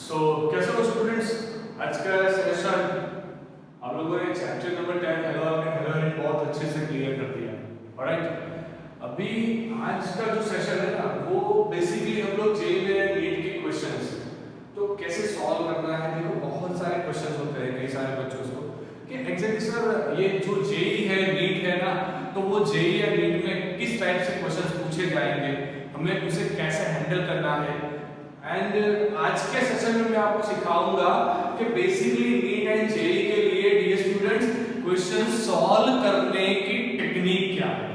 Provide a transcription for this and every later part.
कैसे हो स्टूडेंट्स। आज का सेशन आप लोगों ने चैप्टर नंबर 10 हेलो ऑर्गेनिक बहुत अच्छे से क्लियर कर दिया। ऑलराइट, अभी आज का जो सेशन है ना वो बेसिकली हम लोग जेई में नीट के क्वेश्चंस तो कैसे सॉल्व करना है। देखो बहुत सारे क्वेश्चंस होते हैं कई सारे बच्चों को कि एग्जैक्टली सर ये जो जेई है नीट है ना, तो वो जेई या नीट में किस टाइप से क्वेश्चंस पूछे जाएंगे, हमें उसे कैसे हैंडल करना है। एंड आज के सेशन में मैं आपको सिखाऊंगा कि बेसिकली नीट एंड जेई के लिए डियर स्टूडेंट्स क्वेश्चन सॉल्व करने की टेक्निक क्या है।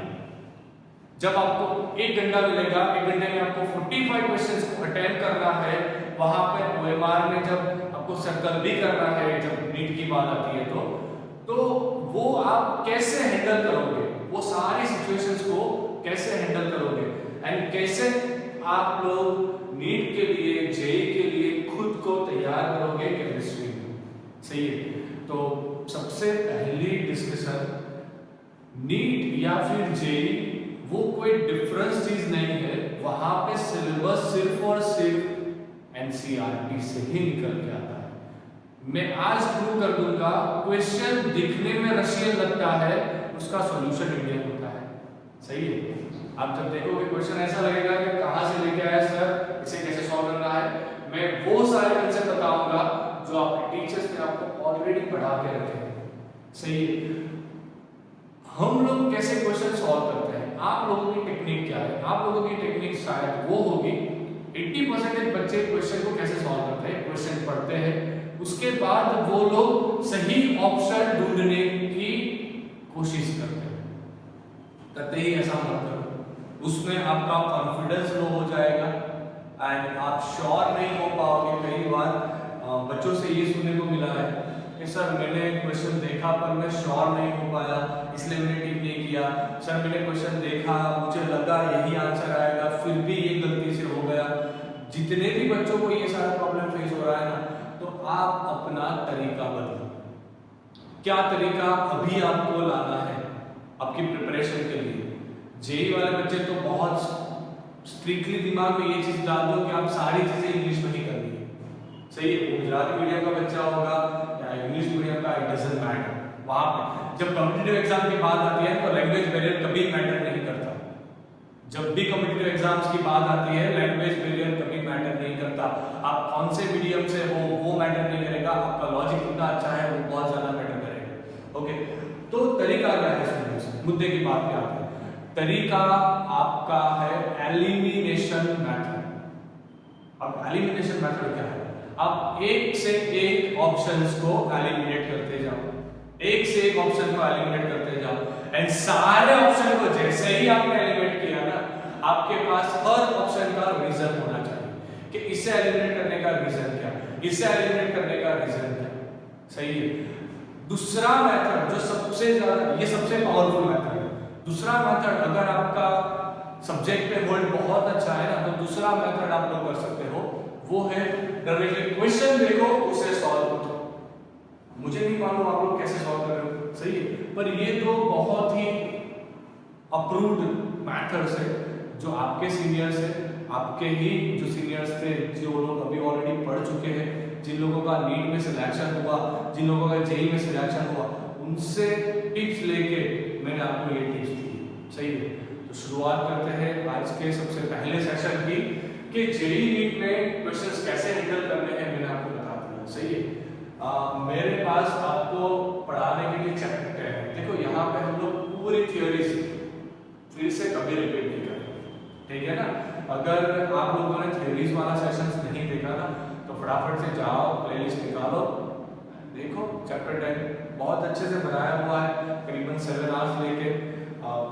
जब आपको 1 घंटा मिलेगा, 1 घंटे में आपको 45 क्वेश्चंस को अटेम्प्ट करना है। वहां पे ओएमआर में जब आपको सर्कल भी करना है, जब नीट की बात आती है तो वो आप कैसे हैंडल करोगे, वो सारी सिचुएशंस को कैसे हैंडल करोगे एंड कैसे आप लोग नीट के लिए जेई के लिए खुद को तैयार करोगे केमिस्ट्री में। सही है, तो सबसे पहली डिस्कशन, नीट या फिर जेई वो कोई डिफरेंस चीज नहीं है। वहां पे सिलेबस सिर्फ और सिर्फ एनसीईआरटी से ही निकल के आता है। मैं आज प्रूव कर दूंगा क्वेश्चन दिखने में रशियन लगता है, उसका सॉल्यूशन इंडियन होता है। सही है, आप जब देखोगे क्वेश्चन ऐसा लगेगा कि कहां से लेके आया सर, इसे कैसे सॉल्व करना है। मैं वो सारे कंसेप्ट बताऊंगा जो आपके टीचर्स ने आपको ऑलरेडी पढ़ा के रखे हैं। सही है, हम लोग कैसे क्वेश्चन सॉल्व करते हैं, आप लोगों की टेक्निक क्या है। आप लोगों की टेक्निक शायद वो होगी 80% बच्चे क्वेश्चन को कैसे सॉल्व करते हैं, क्वेश्चन पढ़ते हैं, उसके बाद वो लोग सही ऑप्शन ढूंढने की कोशिश करते हैं। कतई ऐसा मत करो, उसमें आपका कॉन्फिडेंस लो हो जाएगा एंड आप श्योर नहीं हो पाओगे। कई बार बच्चों से ये सुनने को मिला है कि सर मैंने क्वेश्चन देखा पर मैं श्योर नहीं हो पाया, इसलिए मैंने टिक नहीं किया। सर मैंने क्वेश्चन देखा, मुझे लगा यही आंसर आएगा, फिर भी ये गलती से हो गया। जितने भी बच्चों को ये सारा प्रॉब्लम फेस हो रहा है ना, तो आप अपना तरीका बदलो। क्या तरीका अभी आपको लाना है आपकी प्रिपरेशन के लिए। जेई वाले बच्चे तो बहुत स्ट्रिक्टली दिमाग में ये चीज डाल दो कि आप सारी चीजें इंग्लिश में ही करनी है। सही है, गुजराती मीडियम का बच्चा होगा या इंग्लिश मीडियम का, इट डजंट मैटर। वहां पे जब कॉम्पिटिटिव एग्जाम की बात आती है तो लैंग्वेज बैरियर कभी मैटर नहीं करता। जब भी कॉम्पिटिटिव एग्जाम्स की बात आती है लैंग्वेज बैरियर कभी मैटर नहीं करता। आप कौन से मीडियम से हो वो मैटर नहीं करेगा, आपका लॉजिक कितना अच्छा है वो बहुत ज्यादा मैटर करेगा। ओके, तो तरीका क्या है स्टूडेंट्स, मुद्दे की बात पे आते हैं। तरीका आपका है एलिमिनेशन मेथड। अब एलिमिनेशन मेथड क्या है, आप एक से एक ऑप्शंस को एलिमिनेट करते जाओ, एक से एक ऑप्शन को एलिमिनेट करते जाओ एंड सारे ऑप्शन को जैसे ही आपने एलिमिनेट किया ना, आपके पास हर ऑप्शन का रीजन होना चाहिए कि इसे एलिमिनेट करने का रीजन क्या, इसे एलिमिनेट करने का रीजन क्या। सही है, दूसरा मेथड जो सबसे ज्यादा, ये सबसे पावरफुल मेथड है। दूसरा मेथड, अगर आपका सब्जेक्ट पे होल्ड बहुत अच्छा है ना, तो दूसरा मेथड आप लोग कर सकते हो, वो है डायरेक्टली क्वेश्चन देखो उसे सॉल्व करो। मुझे नहीं मालूम आप लोग कैसे सॉल्व कर रहे हो, सही है, पर ये तो बहुत ही अप्रूव्ड मेथड्स है जो आपके सीनियर्स है, आपके ही जो सीनियर्स थे, जो लोग अभी ऑलरेडी पढ़ चुके हैं, जिन लोगों का नीट में सिलेक्शन हुआ, जिन लोगों का जेई में सिलेक्शन हुआ, उनसे टिप्स लेके मैंने आपको ये टिप्स दी। सही है, तो शुरुआत करते हैं आज के सबसे पहले सेशन की कि जेई नीट में क्वेश्चंस कैसे हैंडल करने हैं, मैंने आपको बता दिया। सही है, मेरे पास आपको पढ़ाने के लिए चैप्टर 10 है। देखो यहाँ पे हम लोग पूरी थ्योरी फिर से कभी रिपीट नहीं करेंगे, ठीक है ना। अगर आप लोगों ने थ्योरीज वाला सेशंस नहीं देखा ना, तो फटाफट से जाओ प्लेलिस्ट निकालो, देखो चैप्टर 10 बहुत अच्छे से बनाया हुआ है, करीबन 7 आवर्स लेके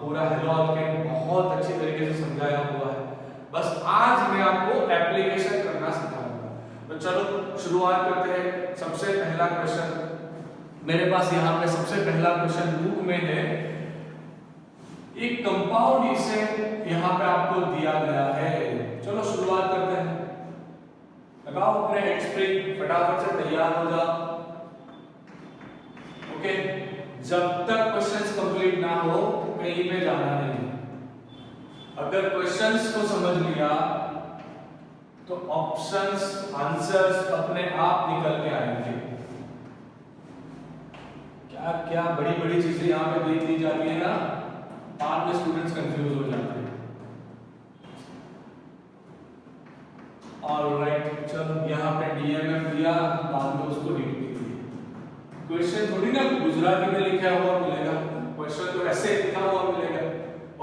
पूरा हेलो ऑर्गेनिक बहुत अच्छी तरीके से समझाया हुआ है। बस आज मैं आपको एप्लीकेशन करना सिखाऊंगा। तो चलो शुरुआत करते हैं। सबसे पहला क्वेश्चन मेरे पास यहाँ पे, सबसे पहला क्वेश्चन बुक में है। एक कंपाउंड इसे यहाँ पे आपको दिया गया है। चलो शुरुआत करते हैं, लगाओ अपने एक्सप्रेस, फटाफट से तैयार हो जाओ। ओके, जब तक क्वेश्चंस कंप्लीट ना हो कहीं पे जाना नहीं। अगर क्वेश्चंस को समझ लिया तो तो ऑप्शंस आंसर्स अपने आप निकल के आएंगे। क्या क्या बड़ी बड़ी चीजें यहाँ पे देख ली जाती है ना, बाद में स्टूडेंट्स कंफ्यूज हो जाते हैं। ऑलराइट, चलो यहाँ पे डीएमएफ दिया, बाद में उसको रीड कीजिए। क्वेश्चन थोड़ी ना गुजराती में लिखा हुआ मिलेगा, क्वेश्चन तो ऐसे लिखा हुआ मिलेगा।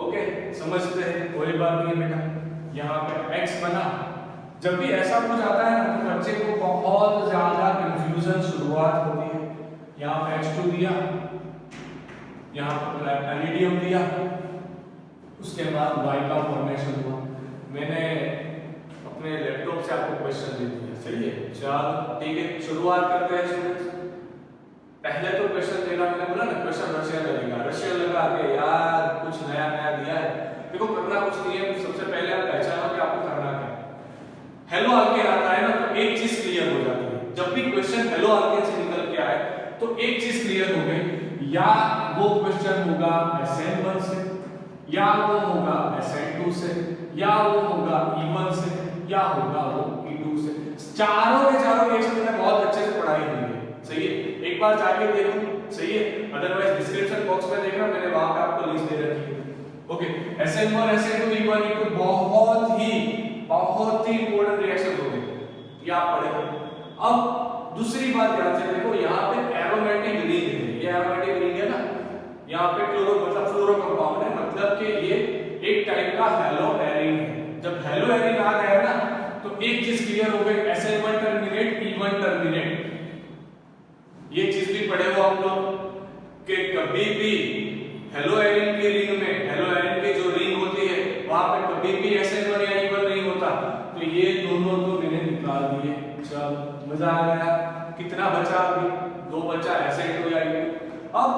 ओके, समझते हैं, कोई बात नहीं बेटा। यहाँ पे x बना। जब भी ऐसा कुछ आता है ना तो बच्चे को बहुत ज्यादा कंफ्यूजन शुरुआत होती है। यहाँ पे x2 दिया, यहाँ पे एलिडियम दिया, उसके बाद y का फॉर्मेशन हुआ। मैंने अपने लैपटॉप से आपको क्वेश्चन दे दिया, सही है। चलो ठीक है, शुरुआत करते हैं स्टूडेंट्स। पहले तो क्वेश्चन देना, मैंने बोला ना क्वेश्चन रशियन लगेगा, रशियन लगा के यार कुछ नया नया दिया है। देखो करना कुछ नहीं है, सबसे पहले आप पहचानो कि आपको करना क्या है। हेलो आल्केन आता है ना तो एक चीज क्लियर हो जाती है। जब भी क्वेश्चन हेलो आल्केन से निकल के आए तो एक चीज क्लियर हो गई, या वो क्वेश्चन होगा SN1 से, या वो होगा SN2 से, या वो होगा E1 से, या होगा वो E2 से। चारों के चारों रिएक्शन मैंने बहुत अच्छे से पढ़ाई हुई है, सही है। एक बार जाके देखो, सही है, अदरवाइज डिस्क्रिप्शन बॉक्स में देखना, मैंने वहां पे आपको लिस्ट दे रखी है। Okay, SN1 SN2 E1 E2 बहुत ही इंपॉर्टेंट रिएक्शन हो गए, ये आप पढ़ेंगे। अब दूसरी बात ध्यान से देखो, यहाँ पे एरोमेटिक रिंग है, ये एरोमेटिक रिंग है ना, यहाँ पे क्लोरो मतलब फ्लोरो कंपाउंड है, मतलब कि ये एक टाइप का हेलो एरिन है। जब हेलो एरिन आ गया ना तो एक चीज क्लियर हो गई, SN1 टर्मिनेट E1 टर्मिनेट। ये चीज भी पढ़े हो आप लोग कि कभी भी हेलो एरिन की रिंग में, हेलो एरिन की जो रिंग होती है वहां पे कभी भी SN1 या E1 नहीं होता। तो ये दोनों तो मैंने निकाल दिए। चलो मजा आ गया। कितना बचा? अभी 2 बचा, SN2 या E2। अब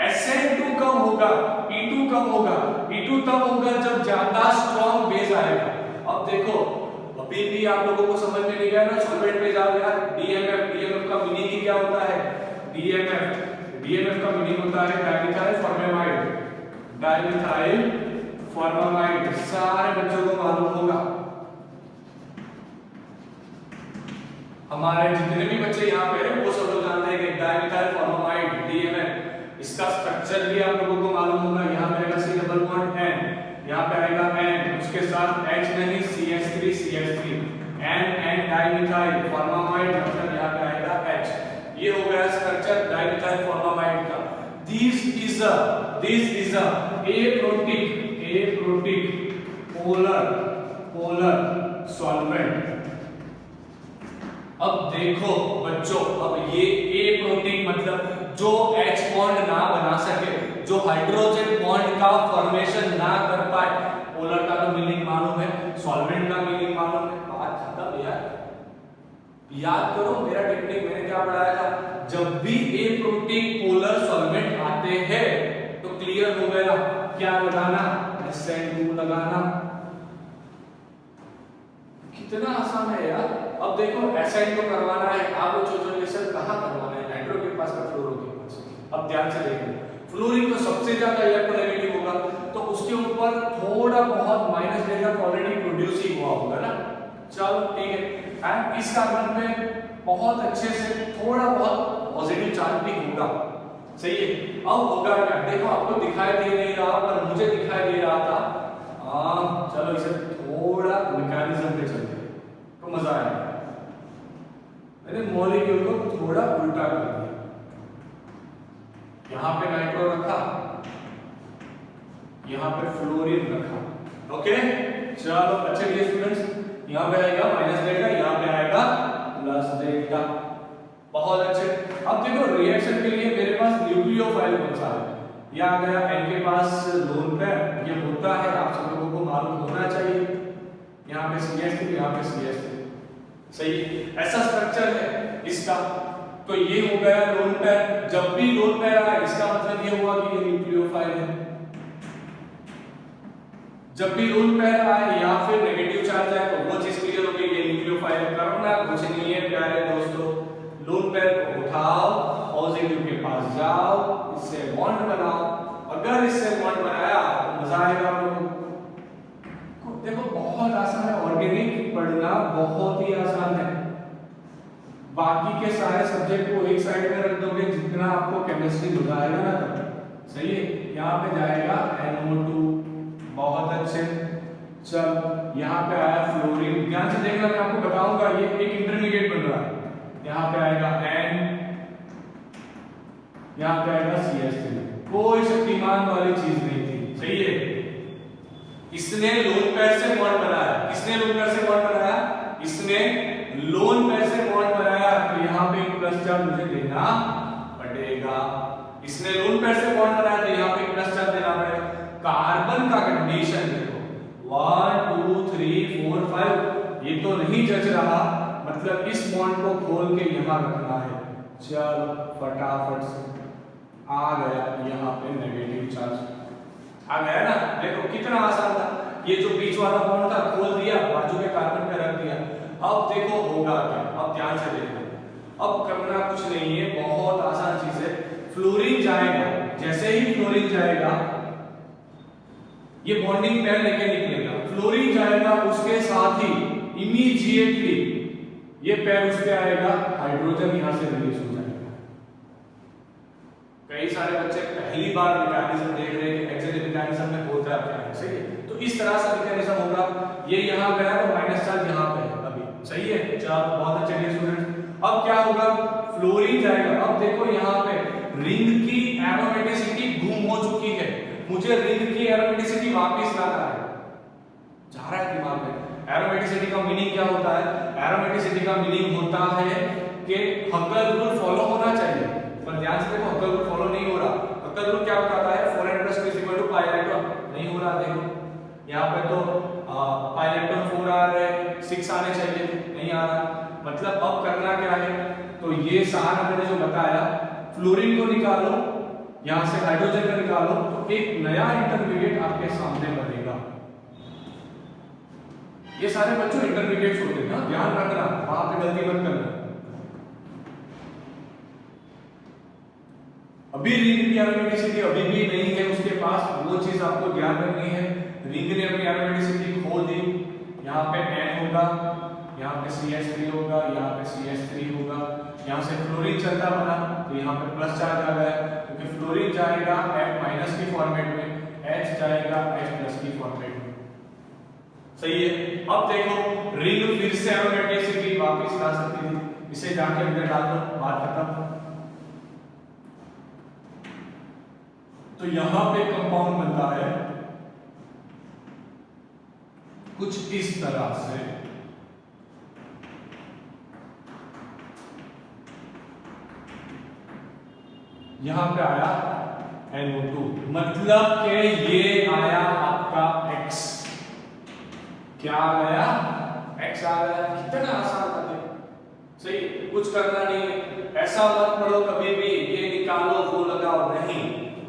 SN2 कब होगा, E2 कब होगा? E2 तब होगा जब ज्यादा स्ट्रॉन्ग बेस आएगा। अब देखो अभी भी आप लोगों को समझ में नहीं गया ना, सॉल्वेंट में जाओ यार। डीएमएफ का मीनिंग क्या होता है? डीएमएफ का मीनिंग होता है डाइमिथाइल फॉर्मामाइड। सारे बच्चों को मालूम होगा, हमारे जितने भी बच्चे यहाँ पे हैं वो सब लोग जानते हैं कि डाइमिथाइल फॉर्मामाइड डीएमएफ, इसका स्ट्रक्चर भी आप लोगों को मालूम होगा। यहाँ पे आएगा C डबल बॉन्ड N, यहाँ पे आएगा N, उसके साथ H नहीं CH3 N डाइमिथाइल फॉर्मामाइड, मतलब यहाँ पे आएगा H। ये हो गया स्ट्रक्चर डाइमिथाइल फॉर्मामाइड का। This is a aprotic polar solvent. अब देखो बच्चों, अब ये एप्रोटिक मतलब जो H बॉन्ड ना बना सके, जो हाइड्रोजन बॉन्ड का फॉर्मेशन ना कर पाए। पोलर का तो मीनिंग मालूम है, सॉल्वेंट का मीनिंग मालूम है, बात खत्म यार। याद करो मेरा टेक्निक मैंने क्या पढ़ाया था। जब भी एप्रोटिक पोलर सॉल्वेंट आते हैं तो क्लियर हो गया, क्या लगाना? SN2 लगाना। कितना आसान है यार। अब देखो SN2 करवाना है, आप सोचोगे कहां करवाना है, नाइट्रो के पास का फ्लोरो के पास। अब ध्यान से देखो, फ्लोरीन तो सबसे ज्यादा इलेक्ट्रोनेगेटिव होगा, तो उसके ऊपर थोड़ा बहुत माइनस डेल्टा ऑलरेडी प्रोड्यूस ही हुआ होगा ना। चलो ठीक है, एंड इस कार्बन में बहुत अच्छे से थोड़ा बहुत पॉजिटिव चार्ज भी होगा, सही है। अब होगा क्या, देखो आपको दिखाई दे नहीं रहा पर मुझे दिखाई दे रहा था। चलो इसे थोड़ा मैकेनिज्म पे चलते हैं तो मजा आएगा। मैंने मॉलिक्यूल को थोड़ा उल्टा कर दिया, यहाँ पे नाइट्रो रखा, यहाँ पे फ्लोरीन रखा। ओके चलो अच्छे लिए स्टूडेंट्स, यहाँ पे आएगा माइनस डेल्टा, यहाँ पे आएगा प्लस डेल्टा। बहुत अच्छे। अब देखो रिएक्शन के लिए मेरे पास न्यूक्लियोफाइल कौन सा है? ये आ गया N के पास लोन पेयर, ये होता है, आप सब लोगों को मालूम होना चाहिए। यहाँ पे CH3, यहाँ पे CH3, सही। ऐसा स्ट्रक्चर है इसका, तो ये हो गया लोन पेयर। जब भी लोन पेयर आए इसका मतलब ये हुआ कि ये न्यूक्लियोफाइल है। जब भी लोन पेयर आए या फिर नेगेटिव चार्ज आए तो वो चीज क्लियर हो गई, ये न्यूक्लियोफाइल। करना कुछ नहीं है प्यारे दोस्तों, लोन पेयर को उठाओ, पॉजिटिव के पास जाओ, इससे बॉन्ड बनाओ। अगर इससे बॉन्ड बनाया तो मजा आएगा आप लोगों को। देखो बहुत आसान है, ऑर्गेनिक पढ़ने पढ़ना बहुत ही आसान है। बाकी के सारे सब्जेक्ट को एक साइड में रख दोगे, जितना आपको केमिस्ट्री बुझाएगा ना तब सही है। यहाँ पे जाएगा NO2, बहुत अच्छे। चल यहाँ पे आया फ्लोरीन, ध्यान से देखना, मैं आपको बताऊंगा ये एक इंटरमीडिएट बन रहा है। यहाँ पे आएगा N, यहाँ पे आएगा CH3। कोई शक्तिमान वाली चीज नहीं थी, सही है। इसने लोन पेयर से बॉन्ड बनाया, किसने लोन पेयर से बॉन्ड बनाया? इसने लोन पेयर से बॉन्ड बनाया, तो यहाँ पे प्लस चार्ज मुझे देना पड़ेगा। इसने लोन पेयर से बॉन्ड बनाया तो यहाँ पे प्लस चार्ज देना पड़ेगा। कार्बन का कंडीशन देखो 1 2 3 4 5, ये तो नहीं जच रहा, मतलब इस बॉन्ड को खोल के यहाँ रखना है। चल फटाफट से आ गया यहाँ पे नेगेटिव चार्ज आ गया ना। देखो कितना आसान था, ये जो बीच वाला बॉन्ड था खोल दिया, बाजू के कार्बन पे रख दिया। अब देखो होगा क्या, अब ध्यान से देखो, अब करना कुछ नहीं है, बहुत आसान चीज है। फ्लोरीन जाएगा, जैसे ही फ्लोरीन जाएगा ये बॉन्डिंग पेयर लेके निकलेगा, फ्लोरीन जाएगा, उसके साथ ही इमीडिएटली ये पेयर उस पे आएगा, हाइड्रोजन यहां से रिलीज हो जाएगा। कई सारे बच्चे पहली बार मैकेनिज्म देख रहे हैं कि एक्सियल मैकेनिज्म में होता है क्या है, सही है। तो इस तरह से मैकेनिज्म होगा, ये यहां गया तो माइनस चार्ज यहां पे है अभी, सही है। चलो बहुत अच्छे डियर स्टूडेंट्स, अब क्या होगा, फ्लोरीन जाएगा। अब देखो यहां पे रिंग की एरोमेटिसिटी गुम हो चुकी है, मुझे रिंग की एरोमेटिसिटी वापस लाना है, जा रहा है दिमाग में। एरोमेटिसिटी का मीनिंग क्या होता है? एरोमेटिसिटी का मीनिंग होता है कि हक्कल रूल फॉलो होना चाहिए, पर ध्यान से देखो हक्कल रूल फॉलो नहीं हो रहा। हक्कल रूल क्या बताता है? 4n + 2 = pi इलेक्ट्रॉन, नहीं हो रहा। देखो यहाँ पे तो pi इलेक्ट्रॉन 4 आ रहे हैं, 6 आने चाहिए, नहीं आ रहा। मतलब अब करना क्या है, तो ये सारा मैंने जो बताया, फ्लोरीन को निकालो, यहाँ से हाइड्रोजन को निकालो, तो एक नया इंटरमीडिएट आपके सामने बनेगा। ये सारे बच्चों इंटरमीडिएट्स होते हैं, ध्यान रखना, वहां पे गलती मत करना। अभी रिंग की एरोमेटिसिटी अभी भी नहीं है उसके पास, वो चीज आपको ध्यान रखनी है। रिंग ने अपनी एरोमेटिसिटी खो दी, यहाँ पे N होगा, यहाँ पे CH3 होगा, यहाँ पे CH3 होगा, यहाँ से फ्लोरीन चलता बना तो यहाँ पे प्लस चार्ज आ गया, क्योंकि फ्लोरीन जाएगा F- की फॉर्मेट में, H जाएगा H+ की फॉर्मेट में, सही है। अब देखो रिंग फिर से एरोमेटिसिटी वापस ला सकती थी, इसे जाके अंदर डाल दो, बात खत्म। तो यहां पे कंपाउंड बनता है कुछ इस तरह से, यहां पे आया NO2, मतलब कि ये आया आपका X, क्या आ गया? X आ गया। कितना आसान था, सही, कुछ करना नहीं है। ऐसा मत पढ़ो कभी भी ये निकालो वो लगाओ, नहीं,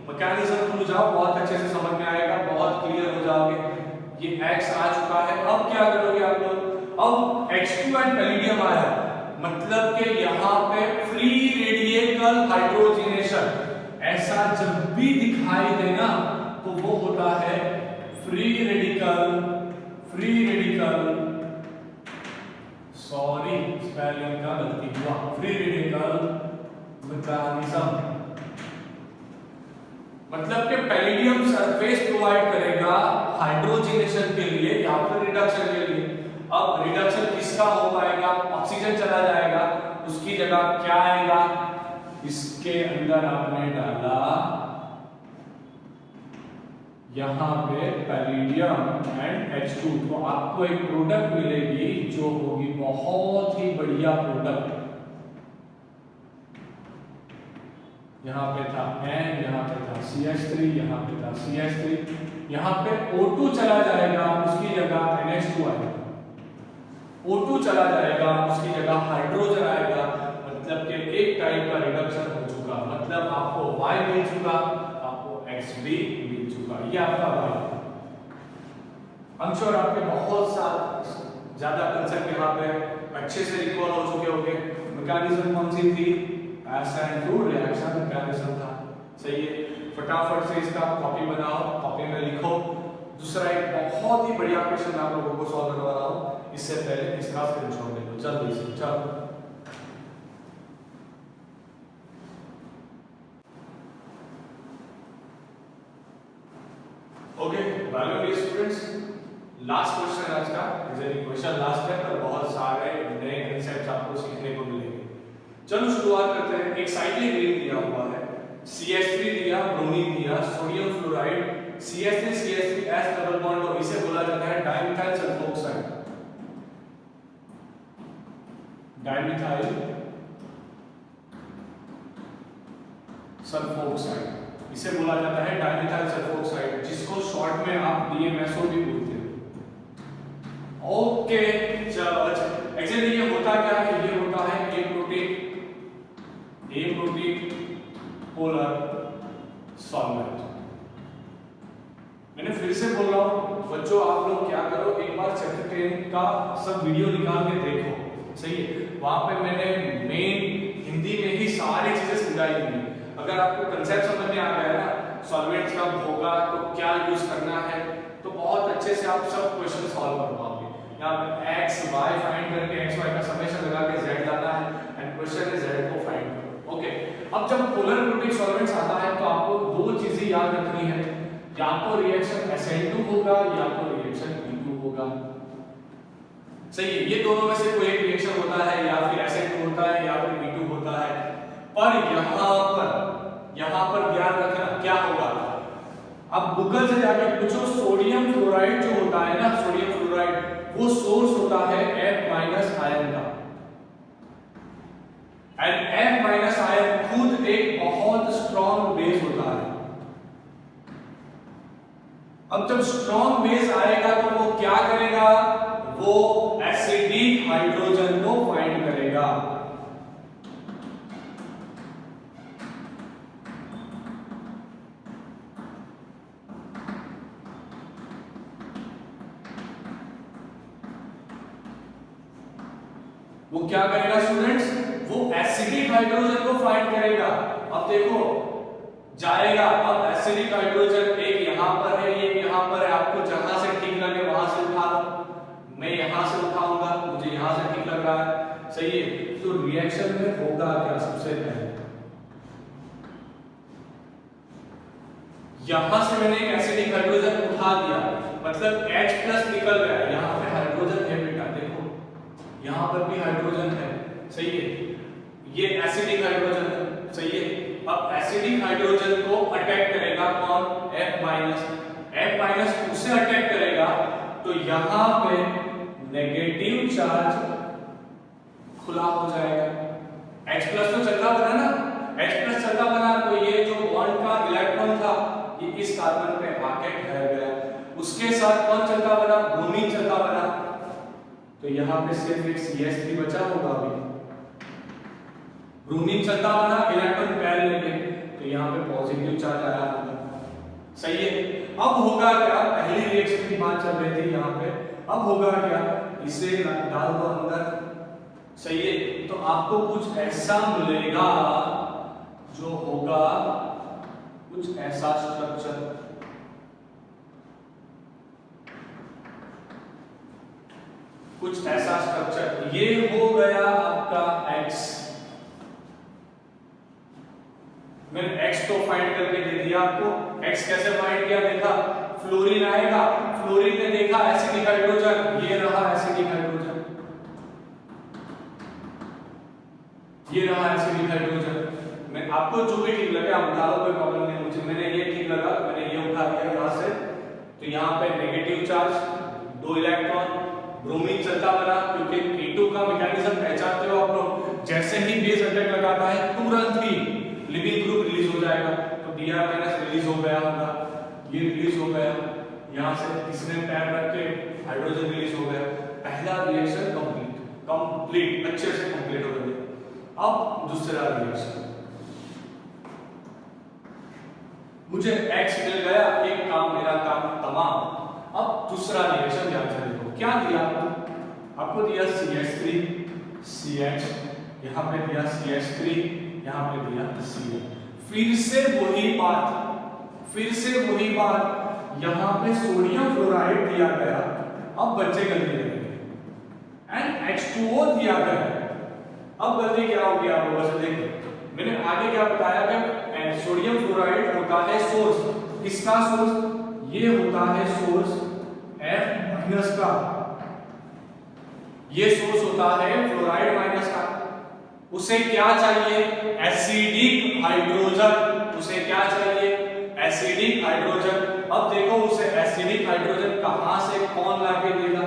मैकेनिज्म थ्रू जाओ, बहुत अच्छे से समझ में आएगा, बहुत क्लियर हो जाओगे। ये X आ चुका है, अब क्या करोगे आप लोग? अब H2 एंड पैलिडियम आया, मतलब कि यहाँ पे फ्री रेडिकल हाइड्रोजनेशन, ऐसा जब भी दिखाई देना तो वो होता है फ्री रेडिकल, सॉरी स्पेलिंग का गलती हुआ, फ्री रेडिकल मैकेनिज्म, मतलब कि पैलिडियम सरफेस प्रोवाइड करेगा हाइड्रोजनेशन के लिए या फिर रिडक्शन के लिए। अब रिडक्शन किसका हो पाएगा? ऑक्सीजन चला जाएगा, उसकी जगह क्या आएगा? इसके अंदर आपने डाला यहां पे पैलिडियम एंड H2, तो आपको एक प्रोडक्ट मिलेगी जो होगी बहुत ही बढ़िया प्रोडक्ट। यहाँ पे था N, यहाँ पे था CH3, यहाँ पे था CH3, यहाँ पे O2 चला जाएगा, उसकी जगह NH2 आएगा, O2 चला जाएगा, उसकी जगह हाइड्रोजन आएगा, मतलब कि एक टाइप का रिडक्शन हो चुका, मतलब आपको Y मिल चुका, आपको X भी मिल चुका, ये आपका Y। I'm sure आपके बहुत ज्यादा कंसेप्ट यहाँ पे अच्छे से रिकॉल हो चुके होंगे। मैकेनिज्म कौन सी थी? SN2 रिएक्शन मैकेनिज्म था, सही है। फटाफट से इसका कॉपी बनाओ, कॉपी में लिखो, दूसरा एक बहुत ही बढ़िया क्वेश्चन मैं आप लोगों को सॉल्व करवा रहा हूं, इससे पहले इसका स्क्रीनशॉट ले लो जल्दी से। चलो okay welcome students, last question आज का। क्वेश्चन लास्ट है पर बहुत सारे नए कांसेप्ट्स आपको सीखने को मिलेंगे। चलो शुरुआत करते हैं। एक साइक्लिक रिंग दिया हुआ है, CH3 दिया, ब्रोमीन दिया, sodium fluoride, CH3 CH3 S double bond, और इसे बोला जाता है डाइमिथाइल सल्फोक्साइड। डाइमिथाइल सल्फोक्साइड इसे बोला जाता है डाइमिथाइल सल्फोक्साइड, जिसको शॉर्ट में आप DMSO भी बोलते हैं। ओके चलो अच्छा, एक्चुअली ये होता क्या है, ये होता है ए प्रोटीन पोलर सॉल्वेंट। मैंने फिर से बोल रहा हूं बच्चों, आप लोग क्या करो, एक बार चैप्टर 10 का सब वीडियो निकाल के देखो, सही है। वहां पे मैंने मेन हिंदी में ही सारी चीजें समझाई हुई। अगर आपको कंसेप्ट समझ में आ गया ना, सॉल्वेंट्स कब होगा तो क्या यूज करना है, तो बहुत अच्छे से आप सब क्वेश्चन सॉल्व कर पाओगे। यहाँ पे x y फाइंड करके x y का समेशन लगा के z लाना है एंड क्वेश्चन है z को फाइंड करो। ओके, अब जब पोलर प्रोटीन सॉल्वेंट्स आता है तो आपको दो चीजें याद रखनी है, या तो रिएक्शन SN2 होगा या तो रिएक्शन E2 होगा, सही है। ये दोनों में से कोई एक रिएक्शन होता है, या फिर SN2 होता है या फिर E2 होता है। पर यहां पर ध्यान रखना क्या होगा, अब गूगल से जाके पूछो सोडियम फ्लोराइड जो होता है ना, सोडियम फ्लोराइड वो सोर्स होता है F- आयन का, एंड F- आयन खुद एक बहुत स्ट्रॉन्ग बेस होता है। अब जब स्ट्रॉन्ग बेस आएगा तो वो क्या करेगा, वो एसिडिक हाइड्रोजन को फाइंड करेगा। वो क्या करेगा स्टूडेंट्स, वो एसिडिक हाइड्रोजन को फाइंड करेगा। अब देखो जाएगा, अब एसिडिक हाइड्रोजन एक यहां पर है, एक यहां पर है, आपको जहां से ठीक लगे वहां से उठा लो। मैं यहां से उठाऊंगा, मुझे यहां से ठीक लग रहा है, सही है। तो रिएक्शन में होगा क्या, सबसे पहले यहां से मैंने एक एसिडिक हाइड्रोजन उठा दिया, मतलब H+ निकल गया। यहां पे हाइड्रोजन है बेटा, देखो यहां पर भी हाइड्रोजन है, सही है। ये एसिडिक हाइड्रोजन है, सही है। अब एसिडिक हाइड्रोजन को अटैक करेगा कौन, F- उसे अटैक करेगा तो यहां पे नेगेटिव चार्ज खुला हो जाएगा। H+ तो चलता बना ना, H+ चलता बना तो ये जो बॉन्ड का इलेक्ट्रॉन था ये इस कार्बन पे आके ठहर गया, उसके साथ कौन चलता बना, ब्रोमीन चलता बना। तो यहाँ पे सिर्फ एक CH3 बचा होगा, अभी ब्रोमीन चलता बना, इलेक्ट्रॉन पैर लेंगे तो यहाँ पे पॉजिटिव चार्ज आया होगा, सही है। अब होगा क्या, पहली रिएक्शन की बात चल रही थी यहाँ पे, अब होगा क्या, इसे डाल दो अंदर, सही है। तो आपको कुछ ऐसा मिलेगा जो होगा कुछ ऐसा स्ट्रक्चर, कुछ ऐसा स्ट्रक्चर। ये हो गया आपका X। मैंने X तो फाइंड करके दे दिया आपको। X कैसे फाइंड किया, देखा फ्लोरीन आएगा, फ्लोरीन ने देखा एसिडिक हाइड्रोजन, ये रहा एसिडिक हाइड्रोजन, ये रहा एसिडिक हाइड्रोजन। मैं आपको जो भी ठीक लगे आप उठा लो, कोई प्रॉब्लम नहीं मुझे। मैंने ये ठीक लगा तो मैंने ये उठा लिया यहाँ से। तो यहाँ पे नेगेटिव चार्ज, 2 इलेक्ट्रॉन, ब्रोमीन चलता बना, क्योंकि E2 का मैकेनिज्म पहचानते हो आप लोग, जैसे ही बेस अटैक लगाता है तुरंत ही लिविंग ग्रुप रिलीज हो जाएगा। तो Br- रिलीज हो गया होगा, ये रिलीज हो गया, यहाँ से इसने पैर रख के हाइड्रोजन रिलीज हो गया। पहला रिएक्शन कंप्लीट अच्छे से कंप्लीट हो गया। अब दूसरा रिएक्शन, मुझे X मिल गया, एक काम मेरा काम तमाम। अब दूसरा रिएक्शन ध्यान से देखो, क्या दिया आपको दिया CH3 CH, यहाँ पे दिया CH3, यहाँ पे दिया CH। फिर से वही बात, यहाँ पे सोडियम फ्लोराइड दिया गया, अब बच्चे गलती करेंगे, एंड H2O दिया गया। अब गलती क्या होगी आप लोगों से देखो, मैंने आगे क्या बताया कि सोडियम फ्लोराइड होता है सोर्स, किसका सोर्स, ये होता है सोर्स F- का, ये सोर्स होता है फ्लोराइड माइनस का। उसे क्या चाहिए, एसिडिक हाइड्रोजन, उसे क्या चाहिए, एसिडिक हाइड्रोजन। अब देखो उसे एसिडिक हाइड्रोजन कहां से कौन लाके देगा,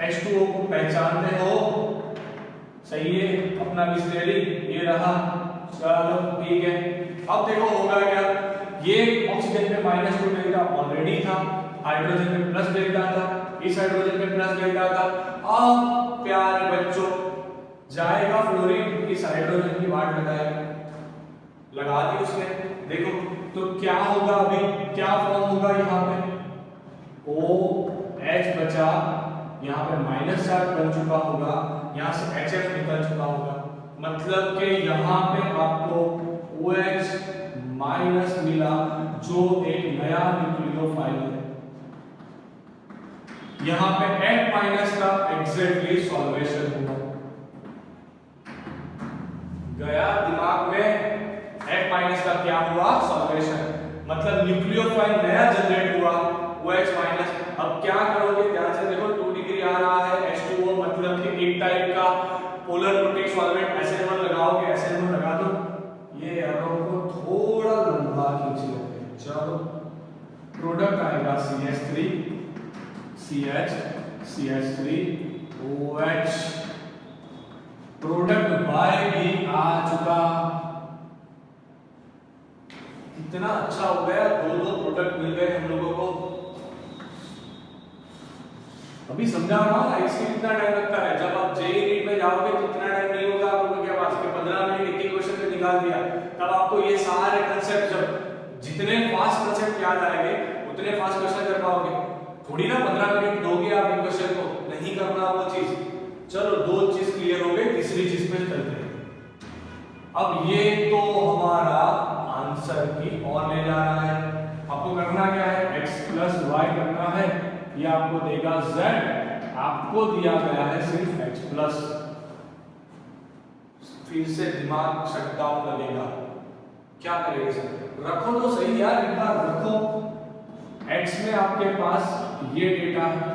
H2O को पहचानते हो, सही है, अपना बिस्लेरी ये रहा, चलो ठीक है। अब देखो होगा क्या, ये ऑक्सीजन पे -2 डेल्टा ऑलरेडी था, हाइड्रोजन पे प्लस डेल्टा था, इस हाइड्रोजन पे प्लस डेल्टा था। अब प्यारे बच्चों जाएगा फ्लोरीन, इस हाइड्रोजन की वाट लगाएगा, लगा दी उसने। देखो तो क्या होगा, अभी क्या फॉर्म होगा, यहाँ पे OH बचा, यहाँ पे माइनस चार्ज बन चुका होगा, यहाँ से HF निकल चुका होगा, मतलब कि यहाँ पे आपको OH माइनस मिला, जो एक नया न्यूक्लियोफाइल है। यहाँ पे H माइनस का एग्जैक्टली सॉल्वेशन होगा, गया दिमाग में, H माइनस का क्या हुआ, सॉल्वेशन, मतलब न्यूक्लियोफाइल नया जनरेट हुआ, OH माइनस। अब क्या करोगे, ध्यान से देखो, 2 डिग्री आ रहा है, H2O मतलब कि एक टाइप का पोलर प्रोटिक सॉल्वेंट, SN1 लगाओगे, SN1 लगा दो, ये एरो को थोड़ा लंबा खींच लेते हैं, चलो प्रोडक्ट आएगा CH3 CH CH3 OH, product Y भी आ चुका, कितना अच्छा हो गया, दो प्रोडक्ट मिल गए हम लोगों को। अभी समझा रहा हूं ना, इसमें कितना टाइम लगता है, जब आप जेईई नीट में जाओगे तो इतना टाइम नहीं होगा आप लोगों के पास, के 15 मिनट एक ही क्वेश्चन पे निकाल दिया, तब आपको ये सारे कांसेप्ट, जब जितने फास्ट कांसेप्ट याद आएंगे उतने फास्ट क्वेश्चन कर पाओगे, थोड़ी ना 15 मिनट दोगे आप एक क्वेश्चन को, नहीं करना वो चीज। चलो 2 चीज क्लियर हो गई, तीसरी चीज पे चलते हैं। अब ये तो हमारा आंसर की ओर ले जा रहा है, आपको करना क्या है, x + y करना है, ये आपको देगा z, आपको दिया गया है सिर्फ x+। फिर से दिमाग शटडाउन लगेगा, क्या करेंगे सर, रखो तो सही यार, एक बार रखो, x में आपके पास ये डेटा है,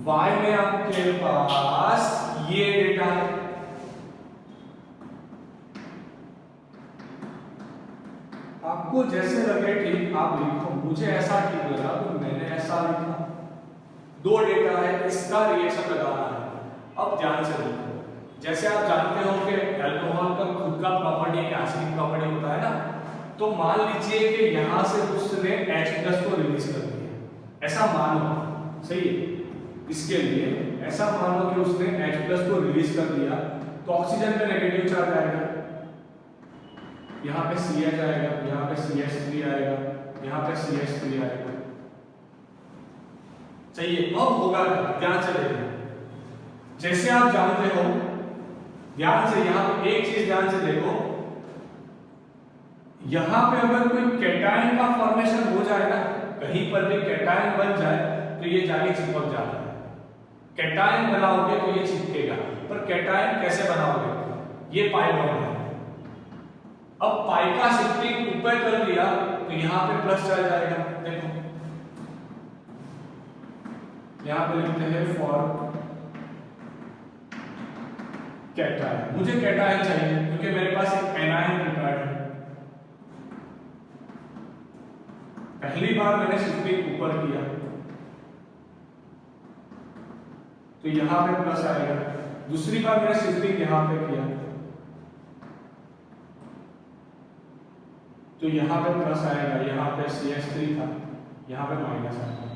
y में आपके पास ये डेटा है, आपको जैसे लगे ठीक आप लिखो, मुझे ऐसा ठीक लगा तो मैंने ऐसा लिखा, 2 डेटा है, इसका रिएक्शन लगाना है। अब ध्यान से देखो, जैसे आप जानते हो कि अल्कोहल का खुद का प्रॉपर्टी एक एसिडिक प्रॉपर्टी होता है ना, तो मान लीजिए कि यहां से उसने H+ को रिलीज कर दिया, ऐसा मानो, सही है, इसके लिए ऐसा मानो कि उसने H+ को रिलीज कर दिया, तो ऑक्सीजन पे नेगेटिव चार्ज आएगा, यहाँ पे CH आएगा, यहाँ पे CH3 आएगा, यहाँ पे CH3 आएगा, सही है। अब होगा ध्यान से देखना, जैसे आप जानते हो, ध्यान से यहाँ पे एक चीज ध्यान से देखो, यहाँ पे अगर कोई कैटायन का फॉर्मेशन हो जाए ना, कहीं पर भी कैटायन बन जाए तो ये जाके चिपक जाता है, कैटायन बनाओगे तो ये चिपकेगा, पर कैटायन कैसे बनाओगे, ये पाई बॉन्ड है। अब पाई का शिफ्टिंग ऊपर कर दिया तो यहां पे प्लस चल जाएगा, देखो यहां पे लिखते हैं फॉर कैटायन, मुझे कैटायन चाहिए क्योंकि मेरे पास एक एनायन प्रिपेयर्ड है, पहली बार मैंने शिफ्टिंग ऊपर किया तो यहां पे प्लस आएगा, दूसरी बार मैंने शिफ्टिंग यहां पे किया तो यहाँ पे प्लस आएगा, यहाँ पे CH3 था, यहाँ पे माइनस आएगा।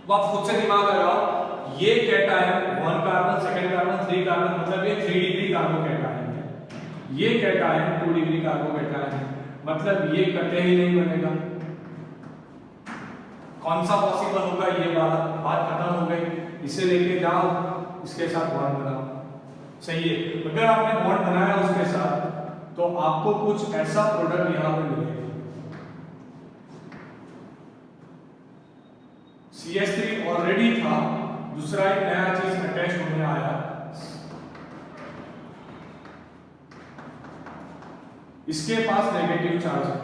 तो आप खुद से दिमाग लगाओ, ये कैटायन 1 कार्बन, 2 कार्बन, 3 कार्बन, मतलब ये 3 डिग्री कार्बो कैटायन है, ये कैटायन 2 डिग्री कार्बो कैटायन है, मतलब ये कटे ही नहीं बनेगा। कौन सा पॉसिबल होगा, ये वाला, बात खत्म हो गई, इसे लेके जाओ, इसके साथ बॉन्ड बनाओ, सही है। अगर आपने बॉन्ड बनाया उसके साथ तो तो आपको कुछ ऐसा प्रोडक्ट यहां पे मिलेगा। CS3 ऑलरेडी था, दूसरा एक नया चीज अटैच होने आया। इसके पास नेगेटिव चार्ज है,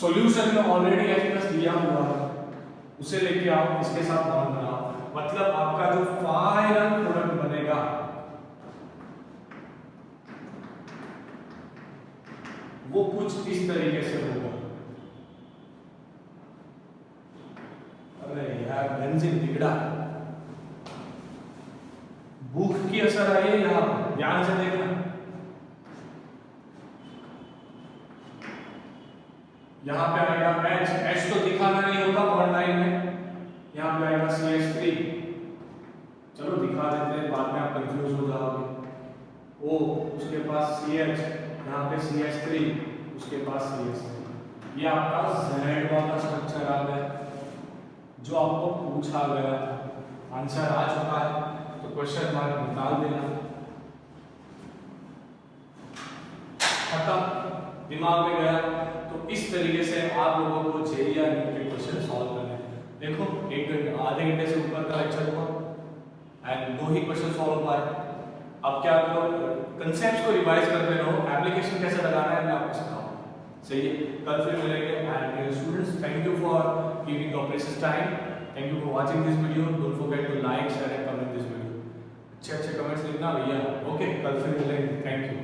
सॉल्यूशन में ऑलरेडी H+ दिया हुआ है, उसे लेके आप इसके साथ बॉन्ड बनाओ, मतलब आपका जो फाइनल प्रोडक्ट बनेगा वो कुछ इस तरीके से होगा। अरे यार बेंजीन बिगड़ा, भूख की असर आई है यहां पर, ध्यान से देखना। यहां पे आएगा H तो दिखाना नहीं होता बॉन्ड लाइन में, यहां पे आएगा CH3, चलो दिखा देते हैं, बाद में आप कंफ्यूज हो जाओगे। O उसके पास CH, यहाँ पे CH3, उसके पास CH3, ये आपका Z वाला स्ट्रक्चर आ गया जो आपको पूछा गया था। आंसर आ चुका है तो क्वेश्चन मार्क निकाल देना, खत्म, दिमाग में गया। तो इस तरीके से आप लोगों को जेईई या नीट के क्वेश्चन सॉल्व करने हैं। देखो एक घंटे आधे घंटे से ऊपर का लेक्चर हुआ एंड 2 ही क्वेश्चन सॉल्व पाए। अब क्या करो, कंसेप्ट्स को रिवाइज करते रहो, एप्लीकेशन कैसे लगाना है मैं आपको सिखाऊंगा, सही है। कल फिर मिलेंगे and students thank you for giving your precious time, thank you for watching this video, don't forget to like share and comment this video. अच्छे कमेंट्स लिखना भैया, ओके, कल फिर मिलेंगे, थैंक यू।